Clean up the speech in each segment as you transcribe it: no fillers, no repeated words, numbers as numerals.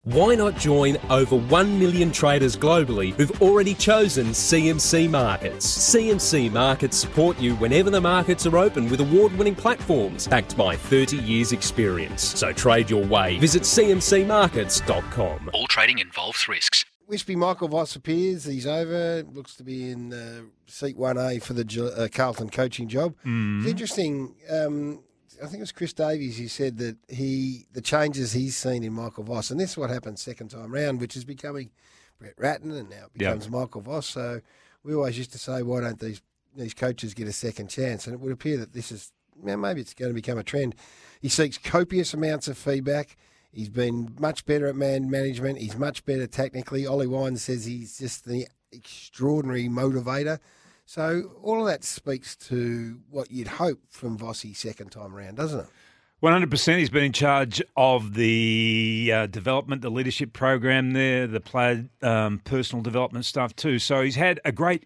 Why not join over 1 million traders globally who've already chosen CMC Markets? CMC Markets support you whenever the markets are open with award-winning platforms backed by 30 years experience. So trade your way. Visit cmcmarkets.com. All trading involves risks. Wispy Michael Voss appears. He's over. Looks to be in seat 1A for the Carlton coaching job. It's interesting. I think it was Chris Davies who said that the changes he's seen in Michael Voss, and this is what happened second time round, which is becoming Brett Ratton, and now it becomes Michael Voss. So we always used to say, why don't these coaches get a second chance? And it would appear that this is, maybe it's going to become a trend. He seeks copious amounts of feedback. He's been much better at man management. He's much better technically. Ollie Wines says he's just the extraordinary motivator. So all of that speaks to what you'd hope from Vossi second time around, doesn't it? 100%. He's been in charge of the development, the leadership program there, the player personal development stuff too. So he's had a great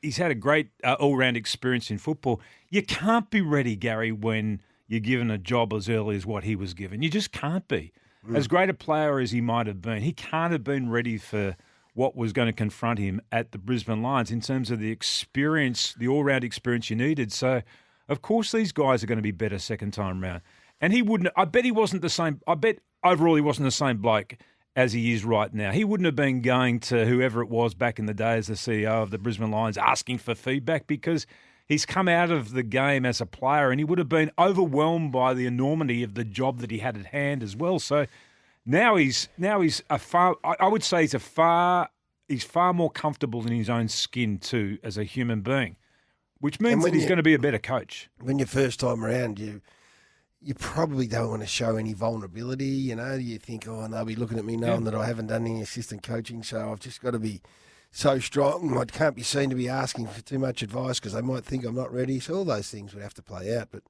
all-round experience in football. You can't be ready, Gary, when you're given a job as early as what he was given. You just can't be. As great a player as he might have been, he can't have been ready for what was going to confront him at the Brisbane Lions in terms of the experience, the all-round experience you needed. So, of course, these guys are going to be better second time round. And he wouldn't, I bet he wasn't the same, I bet overall he wasn't the same bloke as he is right now. He wouldn't have been going to whoever it was back in the day as the CEO of the Brisbane Lions asking for feedback because he's come out of the game as a player and he would have been overwhelmed by the enormity of the job that he had at hand as well. So, Now he's a far. I would say he's far more comfortable in his own skin too as a human being, which means that he's going to be a better coach. When you're first time around, you probably don't want to show any vulnerability. You know, you think, oh, and they'll be looking at me knowing that I haven't done any assistant coaching, so I've just got to be so strong. I can't be seen to be asking for too much advice because they might think I'm not ready. So all those things would have to play out. But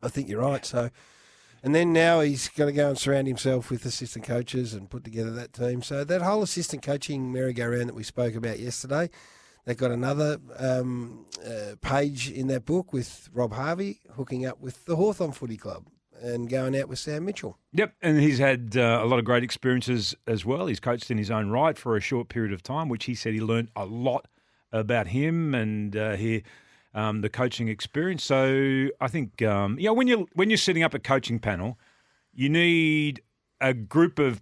I think you're right. So. And then now he's going to go and surround himself with assistant coaches and put together that team. So that whole assistant coaching merry-go-round that we spoke about yesterday, they've got another page in that book with Rob Harvey hooking up with the Hawthorn Footy Club and going out with Sam Mitchell. Yep, and he's had a lot of great experiences as well. He's coached in his own right for a short period of time, which he said he learned a lot about him and the coaching experience. So I think when you're setting up a coaching panel, you need a group of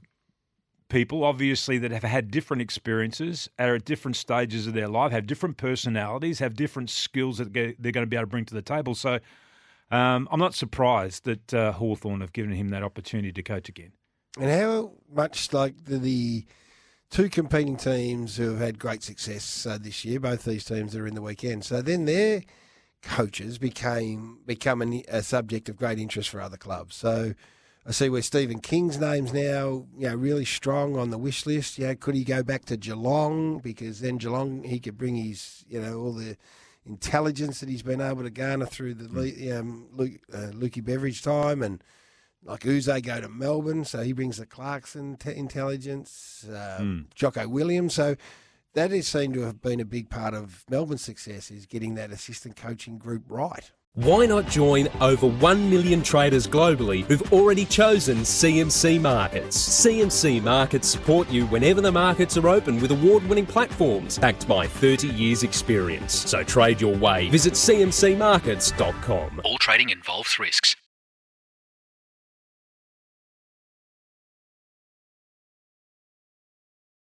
people, obviously, that have had different experiences, are at different stages of their life, have different personalities, have different skills that they're going to be able to bring to the table. So I'm not surprised that Hawthorn have given him that opportunity to coach again. And how much like the two competing teams who have had great success this year, both these teams are in the weekend. So then their coaches become a subject of great interest for other clubs. So I see where Stephen King's name's now, really strong on the wish list. Could he go back to Geelong? Because then Geelong, he could bring his, all the intelligence that he's been able to garner through the Lukey Beveridge time, and like Uze go to Melbourne, so he brings the Clarkson intelligence, Jocko Williams. So that is seen to have been a big part of Melbourne's success, is getting that assistant coaching group right. Why not join over 1 million traders globally who've already chosen CMC Markets? CMC Markets support you whenever the markets are open with award-winning platforms backed by 30 years experience. So trade your way. Visit cmcmarkets.com. All trading involves risks.